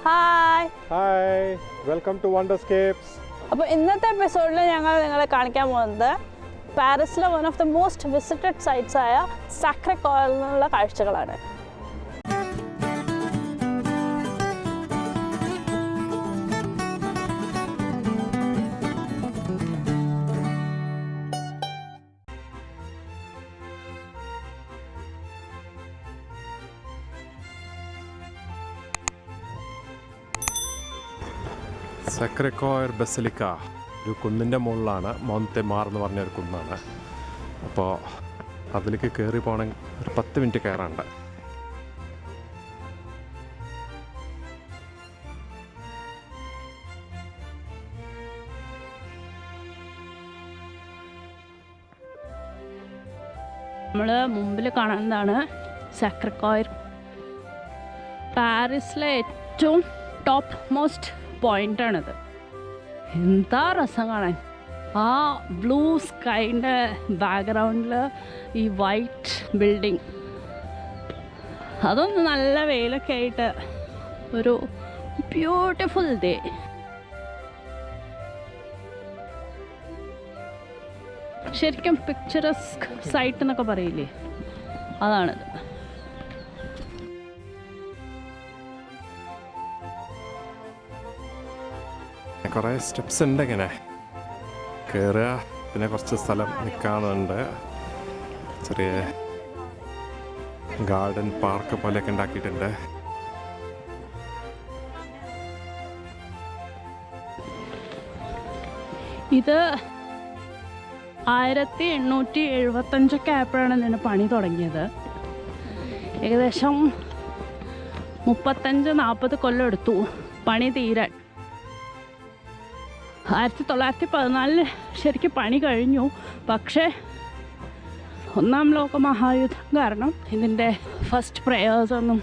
Hi hi welcome to Wonderscapes. അപ്പോൾ ഇന്നത്തെ എപ്പിസോഡിൽ ഞങ്ങൾ നിങ്ങളെ കാണിക്കാൻ പോകുന്നത് പാരീസിലെ one of the most visited sites ആയ സാക്രേ കോറിൽ നിന്നുള്ള കാഴ്ചകളാണ്. സാക്രേ കോർ ബസിലിക്ക ഒരു കുന്നിൻ്റെ മുകളിലാണ്. മൗണ്ട് മാർ എന്ന് പറഞ്ഞൊരു കുന്നാണ്. അപ്പോൾ അതിലേക്ക് കയറി പോകണമെങ്കിൽ ഒരു 10 മിനിറ്റ് കയറാണ്ട്. നമ്മൾ മുമ്പിൽ കാണുന്നതാണ് സാക്രേ കോർ, പാരീസിലെ ഏറ്റവും ടോപ്പ് മോസ്റ്റ് പോയിൻ്റാണിത്. എന്താ രസം കാണാൻ! ആ ബ്ലൂ സ്കൈൻ്റെ ബാക്ക്ഗ്രൗണ്ടിൽ ഈ വൈറ്റ് ബിൽഡിങ്, അതൊന്ന് നല്ല വെയിലൊക്കെ ആയിട്ട് ഒരു ബ്യൂട്ടിഫുൾ ഡേ. ശരിക്കും പിക്ചറസ്ക് സൈറ്റ് എന്നൊക്കെ പറയില്ലേ, അതാണിത്. കുറേ സ്റ്റെപ്സ് ഉണ്ട് ഇങ്ങനെ കയറുക. പിന്നെ കുറച്ച് സ്ഥലം നിൽക്കാനുണ്ട്. ചെറിയ ഗാർഡൻ പാർക്ക് പോലെയൊക്കെ ഉണ്ടാക്കിയിട്ടുണ്ട്. ഇത് 1875 ആയപ്പോഴാണ് ഇതിന് പണി തുടങ്ങിയത്. ഏകദേശം 35-40 കൊല്ലം എടുത്തു പണി തീരാൻ. 1914 ശരിക്കും പണി കഴിഞ്ഞു. പക്ഷേ ഒന്നാം ലോക മഹായുദ്ധം കാരണം ഇതിൻ്റെ ഫസ്റ്റ് പ്രേയേഴ്സൊന്നും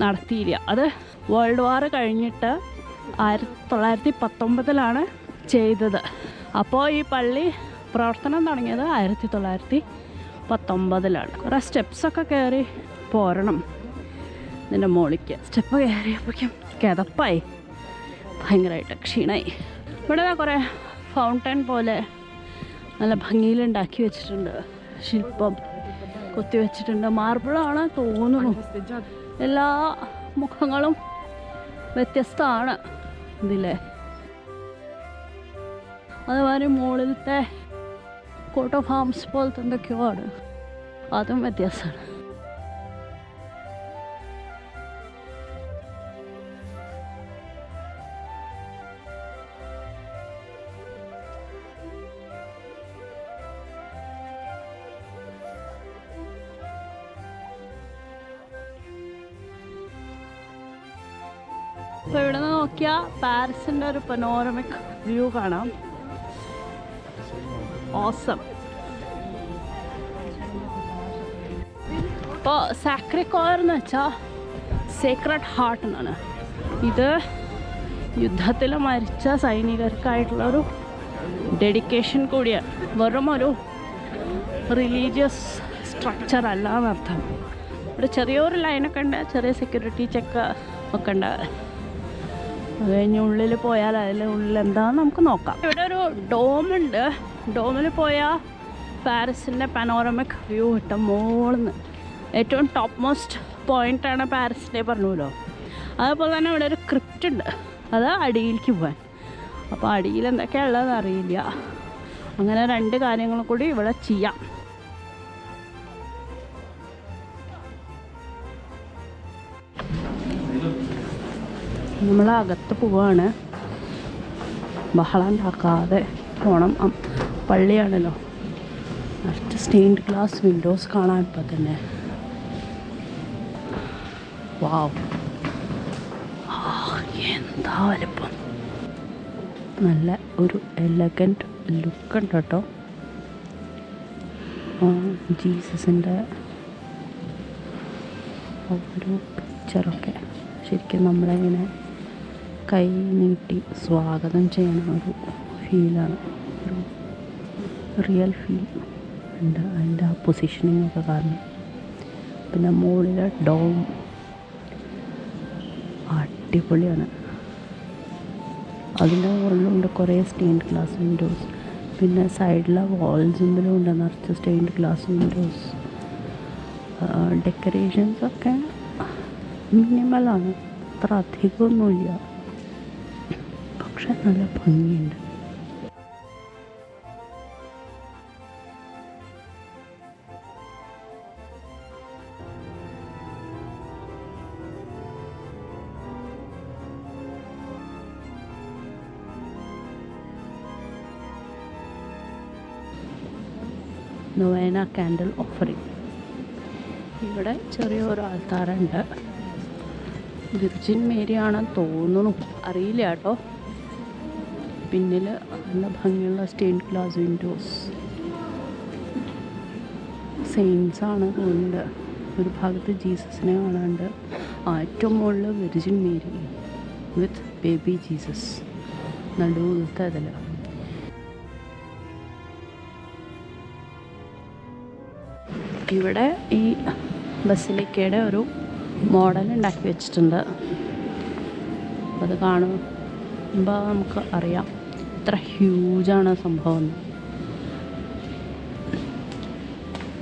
നടത്തിയില്ല. അത് വേൾഡ് വാർ കഴിഞ്ഞിട്ട് 1919 ചെയ്തത്. അപ്പോൾ ഈ പള്ളി പ്രവർത്തനം തുടങ്ങിയത് 1919. കുറേ സ്റ്റെപ്സൊക്കെ കയറി പോരണം ഇതിൻ്റെ മുകളിലേക്ക്. സ്റ്റെപ്പ് കയറിയപ്പോഴേക്കും കിതപ്പായി, ഭയങ്കരമായിട്ട് ക്ഷീണമായി. ഇവിടെ കുറേ ഫൗണ്ടൻ പോലെ നല്ല ഭംഗിയിലുണ്ടാക്കി വെച്ചിട്ടുണ്ട്. ശില്പം കൊത്തി വെച്ചിട്ടുണ്ട്. മാർബിളാണ് തോന്നുന്നു. എല്ലാ മുഖങ്ങളും വ്യത്യസ്തമാണ് ഇതിലെ. അതുമാതിരി മുകളിലത്തെ കോട്ട് ഓഫ് ആംസ് പോലത്തെ എന്തൊക്കെയോ ആണ്, അതും വ്യത്യാസമാണ്. അപ്പോൾ ഇവിടെ നിന്ന് നോക്കിയാൽ പാരീസിൻ്റെ ഒരു പനോരമിക് വ്യൂ കാണാം. ഓസം. ഇപ്പോൾ സാക്രേ കോർ എന്ന് വെച്ചാൽ സേക്രഡ് ഹാർട്ട് എന്നാണ്. ഇത് യുദ്ധത്തിൽ മരിച്ച സൈനികർക്കായിട്ടുള്ളൊരു ഡെഡിക്കേഷൻ കൂടിയാണ്. വെറും ഒരു റിലീജിയസ് സ്ട്രക്ചർ അല്ല എന്നർത്ഥം. ഇവിടെ ചെറിയൊരു ലൈനൊക്കെ ഉണ്ട്, ചെറിയ സെക്യൂരിറ്റി ചെക്ക് ഒക്കെ ഉണ്ട്. അത് കഴിഞ്ഞ് ഉള്ളിൽ പോയാൽ അതിൽ ഉള്ളിൽ എന്താണെന്ന് നമുക്ക് നോക്കാം. ഇവിടെ ഒരു ഡോമുണ്ട്. ഡോമിൽ പോയാൽ പാരീസിൻ്റെ പനോരമിക് വ്യൂ കിട്ടും മുകളിൽ നിന്ന്. ഏറ്റവും ടോപ്പ് മോസ്റ്റ് പോയിൻ്റാണ് പാരീസിൻ്റെ പറഞ്ഞല്ലോ. അതുപോലെ തന്നെ ഇവിടെ ഒരു ക്രിപ്റ്റ് ഉണ്ട്, അത് അടിയിലേക്ക് പോകാൻ. അപ്പോൾ അടിയിൽ എന്തൊക്കെയാണ് ഉള്ളതെന്ന് അറിയില്ല. അങ്ങനെ 2 കാര്യങ്ങളും കൂടി ഇവിടെ ചെയ്യാം. നമ്മളകത്ത് പോവാണ്. ബഹളം ഉണ്ടാക്കാതെ പോകണം. പള്ളിയാണല്ലോ. മറ്റ് സ്റ്റെയിൻഡ് ഗ്ലാസ് വിൻഡോസ് കാണാൻ ഇപ്പം തന്നെ. വാവ്, എന്താ വലുപ്പം! നല്ല ഒരു എലഗൻറ്റ് ലുക്ക് ഉണ്ട് കേട്ടോ. ജീസസിൻ്റെ ഒരു പിക്ചറൊക്കെ ശരിക്കും നമ്മളിങ്ങനെ കൈ നീട്ടി സ്വാഗതം ചെയ്യണ ഒരു ഫീലാണ്. ഒരു റിയൽ ഫീൽ ഉണ്ട് അതിൻ്റെ ആ പൊസിഷനിങ്ങൊക്കെ കാരണം. പിന്നെ മുകളിലെ ഡോം അടിപൊളിയാണ്. അതിൻ്റെ മുകളിലുണ്ട് കുറേ സ്റ്റെയിൻഡ് ഗ്ലാസ് വിൻഡോസ്. പിന്നെ സൈഡിലെ വാൾസിലും ഉണ്ട് നിറച്ച് സ്റ്റെയിൻഡ് ഗ്ലാസ് വിൻഡോസ്. ഡെക്കറേഷൻസൊക്കെ മിനിമലാണ്, അത്ര അധികമൊന്നുമില്ല, പക്ഷെ നല്ല ഭംഗിയുണ്ട്. നൊവേന കാൻഡിൽ ഓഫറിങ്. ഇവിടെ ചെറിയൊരു ആൾത്താറുണ്ട്. വിർജിൻ മേരിയാണെന്ന് തോന്നുന്നു, അറിയില്ല കേട്ടോ. പിന്നിൽ നല്ല ഭംഗിയുള്ള സ്റ്റെയിൻഡ് ഗ്ലാസ് വിൻഡോസ്. സെയിൻസ് ആണ് തോന്നുന്നുണ്ട്. ഒരു ഭാഗത്ത് ജീസസിനെ കാണാനുണ്ട്. ഏറ്റവും മുകളിൽ virgin Mary with baby Jesus നടുവിലത്തെ അതിൽ. ഇവിടെ ഈ ബസിലിക്കയുടെ ഒരു മോഡൽ ഉണ്ടാക്കി വെച്ചിട്ടുണ്ട്. അത് കാണുമ്പോൾ നമുക്ക് അറിയാം ഇത്ര ഹ്യൂജാണ് സംഭവം.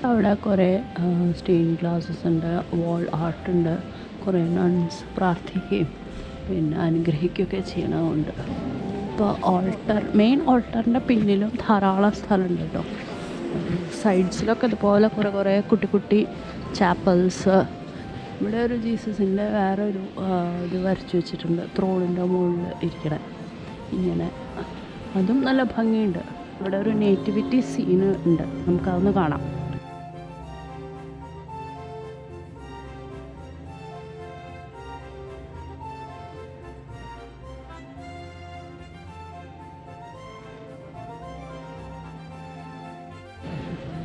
അവിടെ കുറേ സ്റ്റെയിൻഡ് ഗ്ലാസസ് ഉണ്ട്, വാൾ ആർട്ട് ഉണ്ട്. കുറേ നൺസ് പ്രാർത്ഥിക്കുകയും പിന്നെ അനുഗ്രഹിക്കുകയൊക്കെ ചെയ്യണമുണ്ട്. ഇപ്പോൾ മെയിൻ ഓൾട്ടറിൻ്റെ പിന്നിലും ധാരാളം സ്ഥലമുണ്ട് കേട്ടോ. സൈഡ്സിലൊക്കെ ഇതുപോലെ കുറേ കുട്ടി കുട്ടി ചാപ്പൽസ്. ഇവിടെ ഒരു ജീസസിൻ്റെ വേറെ ഒരു ഇത് വരച്ച് വെച്ചിട്ടുണ്ട്, ത്രോണിൻ്റെ മുകളിൽ ഇരിക്കണേ ഇങ്ങനെ. അതും നല്ല ഭംഗിയുണ്ട്. ഇവിടെ ഒരു നേറ്റിവിറ്റി സീന് ഉണ്ട്, നമുക്കതൊന്ന് കാണാം.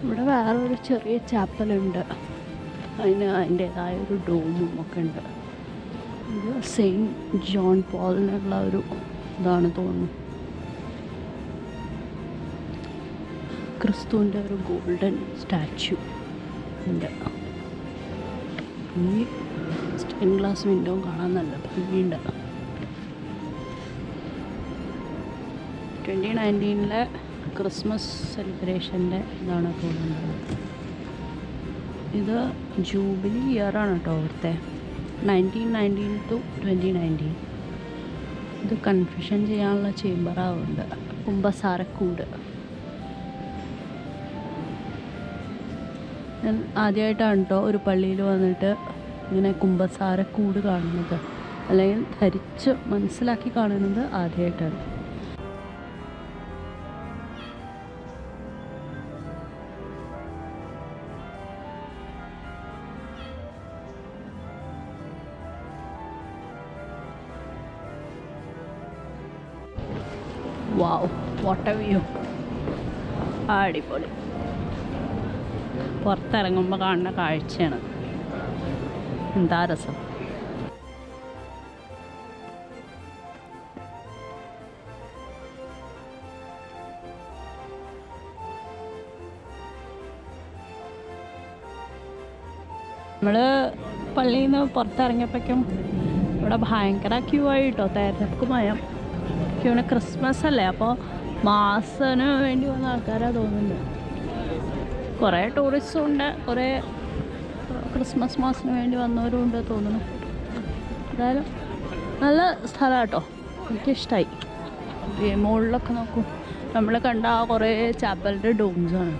ഇവിടെ വേറൊരു ചെറിയ ചാപ്പലുണ്ട്, അതിൻ്റേതായ ഒരു ഡോമും ഒക്കെ ഉണ്ട്. ഇത് സെയിൻറ്റ് ജോൺ പോളിനുള്ള ഒരു ഇതാണ് തോന്നുന്നു. ക്രിസ്തുവിൻ്റെ ഒരു ഗോൾഡൻ സ്റ്റാച്യു ഉണ്ട്. ഈ സ്റ്റെയിൻ ഗ്ലാസ് വിൻഡോ കാണാൻ നല്ല ഭംഗിയുണ്ട്. 2019 ക്രിസ്മസ് സെലിബ്രേഷൻ്റെ ഇതാണ് തോന്നുന്നത്. ഇത് ജൂബിലി ഇയറാണ് കേട്ടോ ഇവിടുത്തെ, 1919 to 2019. ഇത് കൺഫ്യൂഷൻ ചെയ്യാനുള്ള ചേംബറാവുണ്ട്. കുമ്പസാരക്കൂട്. ഞാൻ ആദ്യമായിട്ടാണ് കേട്ടോ ഒരു പള്ളിയിൽ വന്നിട്ട് ഇങ്ങനെ കുമ്പസാരക്കൂട് കാണുന്നത്, അല്ലെങ്കിൽ ധരിച്ച് മനസ്സിലാക്കി കാണുന്നത് ആദ്യമായിട്ടാണ്. വാവ്, വാട്ട് എ വ്യൂ. അടിപൊളി. പുറത്തിറങ്ങുമ്പോൾ കാണുന്ന കാഴ്ചയാണ്. എന്താ രസം. നമ്മൾ പള്ളിയിൽ നിന്ന് പുറത്തിറങ്ങിയപ്പോഴേക്കും ഇവിടെ ഭയങ്കര ക്യൂ ആയിട്ടോ, തിരക്കുമയം. ക്യൂവിന് ക്രിസ്മസ് അല്ലേ, അപ്പോൾ മാസിന് വേണ്ടി വന്ന ആൾക്കാരാണ് തോന്നുന്നുണ്ട്. കുറേ ടൂറിസ്റ്റും ഉണ്ട്, കുറേ ക്രിസ്മസ് മാസിന് വേണ്ടി വന്നവരും ഉണ്ട് തോന്നുന്നു. എന്തായാലും നല്ല സ്ഥലം കേട്ടോ, എനിക്കിഷ്ടമായി. മുകളിലൊക്കെ നോക്കൂ, നമ്മൾ കണ്ട ആ കുറേ ചാപ്പലിൻ്റെ ഡോംസാണ്.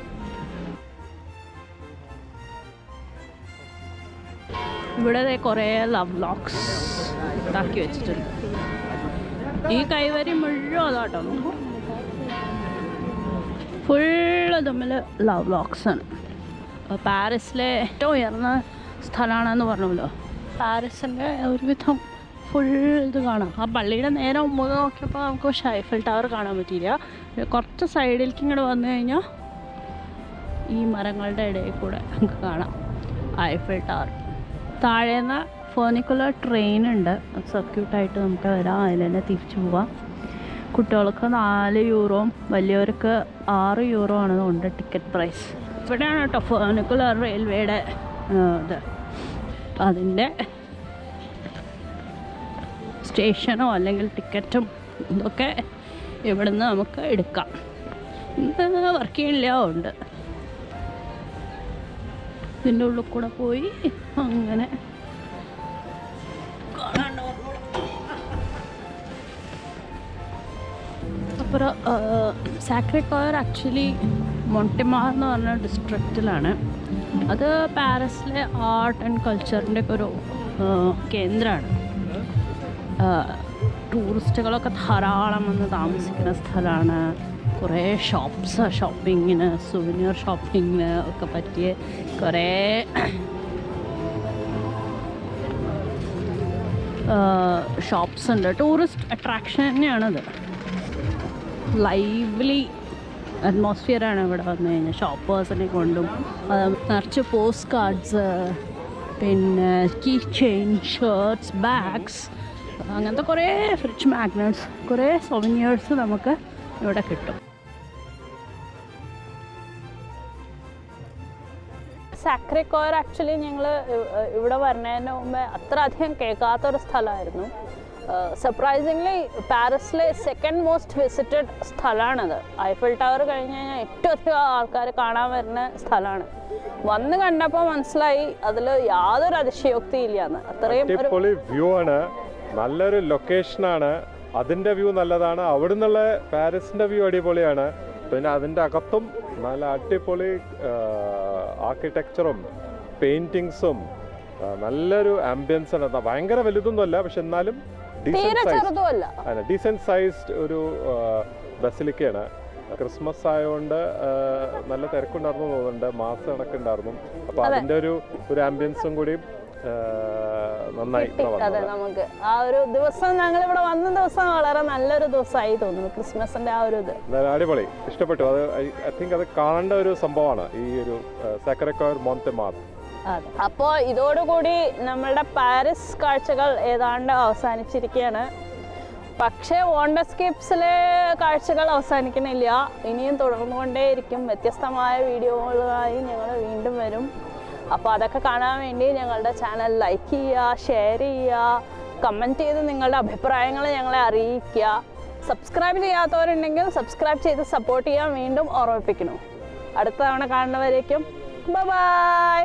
ഇവിടെ കുറേ ലവ് ലോക്സ് ഉണ്ടാക്കി വെച്ചിട്ടുണ്ട്. ഈ കൈവരി മുഴുവൻ അതാട്ടോ, നോക്കൂ, ഫുള്ള് തമ്മിൽ ലവ് ലോക്സാണ്. പാരീസിലെ ഏറ്റവും ഉയർന്ന സ്ഥലമാണെന്ന് പറഞ്ഞല്ലോ. പാരീസിൻ്റെ ഒരുവിധം ഫുൾ ഇത് കാണാം. ആ പള്ളിയുടെ നേരെ മുമ്പ് നോക്കിയപ്പോൾ നമുക്ക് ഷൈഫൽ ടവർ കാണാൻ പറ്റിയില്ല. കുറച്ച് സൈഡിലേക്ക് ഇങ്ങോട്ട് വന്നു കഴിഞ്ഞാൽ ഈ മരങ്ങളുടെ ഇടയിൽ കൂടെ നമുക്ക് കാണാം ഐഫൽ ടവർ. താഴേന്ന് ഫേണിക്കുലർ ട്രെയിൻ ഉണ്ട്, സർക്യൂട്ടായിട്ട് നമുക്ക് വരാം, അതിൽ തന്നെ തിരിച്ചു പോവാം. കുട്ടികൾക്ക് 4 യൂറോയും വലിയവർക്ക് 6 യൂറോ ആണ് ഉണ്ട് ടിക്കറ്റ് പ്രൈസ്. ഇവിടെയാണ് കേട്ടോ ഫേണിക്കുലർ റെയിൽവേയുടെ ഇത്. അതിൻ്റെ സ്റ്റേഷനോ അല്ലെങ്കിൽ ടിക്കറ്റും ഇതൊക്കെ ഇവിടുന്ന് നമുക്ക് എടുക്കാം. ഇന്ന് വർക്ക് ചെയ്യില്ല ഉണ്ട്. ഇതിൻ്റെ ഉള്ളിൽ കൂടെ പോയി അങ്ങനെ അപ്പുറം സാക്രേ കോയർ ആക്ച്വലി മോണ്ടിമാർ എന്ന് പറഞ്ഞ ഡിസ്ട്രിക്റ്റിലാണ്. അത് പാരീസിലെ ആർട്ട് ആൻഡ് കൾച്ചറിൻ്റെ ഒക്കെ ഒരു കേന്ദ്രമാണ്. ടൂറിസ്റ്റുകളൊക്കെ ധാരാളം വന്ന് താമസിക്കുന്ന സ്ഥലമാണ്. കുറേ ഷോപ്പിങ്ങിന്, സുവനിയർ ഷോപ്പിങ്ങിന് ഒക്കെ പറ്റിയ കുറേ ഷോപ്സ് ഉണ്ട്. ടൂറിസ്റ്റ് അട്രാക്ഷൻ തന്നെയാണത്. ലൈവ്ലി അറ്റ്മോസ്ഫിയറാണ് ഇവിടെ വന്നു കഴിഞ്ഞാൽ. ഷോപ്പേഴ്സിനെ കൊണ്ടും നിറച്ച് പോസ്റ്റ് കാർഡ്സ്, പിന്നെ കീ ചെയിൻ, ഷർട്ട്സ്, ബാഗ്സ്, അങ്ങനത്തെ കുറേ ഫ്രിഡ്ജ് മാഗ്നറ്റ്സ്, കുറേ സൊവനിയേഴ്സ് നമുക്ക് ഇവിടെ കിട്ടും. സാക്രേ കോയർ ആക്ച്വലി ഞങ്ങൾ ഇവിടെ വരുന്നതിന് മുമ്പേ അത്ര അധികം കേൾക്കാത്തൊരു സ്ഥലമായിരുന്നു. സർപ്രൈസിംഗ്ലി പാരീസിലെ സെക്കൻഡ് മോസ്റ്റ് വിസിറ്റഡ് സ്ഥലമാണത്. ഐഫൽ ടവർ കഴിഞ്ഞ് കഴിഞ്ഞാൽ ഏറ്റവും അധികം ആൾക്കാർ കാണാൻ വരുന്ന സ്ഥലമാണ്. വന്ന് കണ്ടപ്പോൾ മനസ്സിലായി അതിൽ യാതൊരു അതിശയോക്തിയില്ലാന്ന്. അത്രയും വ്യൂ ആണ്, നല്ലൊരു ലൊക്കേഷനാണ്. അതിൻ്റെ വ്യൂ നല്ലതാണ്, അവിടെ നിന്നുള്ള പാരീസിൻ്റെ വ്യൂ അടിപൊളിയാണ്. പിന്നെ അതിൻ്റെ അകത്തും നല്ല അടിപൊളി ആർക്കിടെക്ചറും പെയിൻറ്റിങ്സും നല്ലൊരു ആംബിയൻസ് ആണ്. ഭയങ്കര വലുതൊന്നുമല്ല, പക്ഷെ എന്നാലും ഡീസെന്റ് സൈസ്ഡ് ഒരു ബസിലിക്കയാണ്. ക്രിസ്മസ് ആയതുകൊണ്ട് നല്ല തിരക്കുണ്ടായിരുന്നു തോന്നുന്നുണ്ട്, മാസം കണക്കുണ്ടായിരുന്നു. അപ്പോൾ അതിൻ്റെ ഒരു ആംബിയൻസും കൂടി നന്നായി നമുക്ക് ആ ഒരു ദിവസം ഞങ്ങൾ ഇവിടെ വന്ന ദിവസം വളരെ നല്ലൊരു ദിവസമായി തോന്നുന്നു. ക്രിസ്മസിന്റെ ആ ഒരു ഇത് അടിപൊളി, ഇഷ്ടപ്പെട്ടു. അത് ഐ തിങ്ക് അത് കാണേണ്ട ഒരു സംഭവമാണ് ഈ ഒരു സാക്രേ കോയർ മോntmartre. അതെ. അപ്പോൾ ഇതോടുകൂടി നമ്മളുടെ പാരീസ് കാഴ്ചകൾ ഏതാണ്ട് അവസാനിച്ചിരിക്കുകയാണ്. പക്ഷേ വണ്ടർസ്കേപ്സിലെ കാഴ്ചകൾ അവസാനിക്കണില്ല, ഇനിയും തുടർന്നുകൊണ്ടേയിരിക്കും. വ്യത്യസ്തമായ വീഡിയോകളുമായി ഞങ്ങൾ വീണ്ടും വരും. അപ്പോൾ അതൊക്കെ കാണാൻ വേണ്ടി ഞങ്ങളുടെ ചാനൽ ലൈക്ക് ചെയ്യുക, ഷെയർ ചെയ്യുക, കമൻറ്റ് ചെയ്ത് നിങ്ങളുടെ അഭിപ്രായങ്ങൾ ഞങ്ങളെ അറിയിക്കുക. സബ്സ്ക്രൈബ് ചെയ്യാത്തവരുണ്ടെങ്കിൽ സബ്സ്ക്രൈബ് ചെയ്ത് സപ്പോർട്ട് ചെയ്യാൻ വീണ്ടും ഓർമ്മിപ്പിക്കുന്നു. അടുത്ത തവണ കാണുന്നവരേക്കും ബൈ.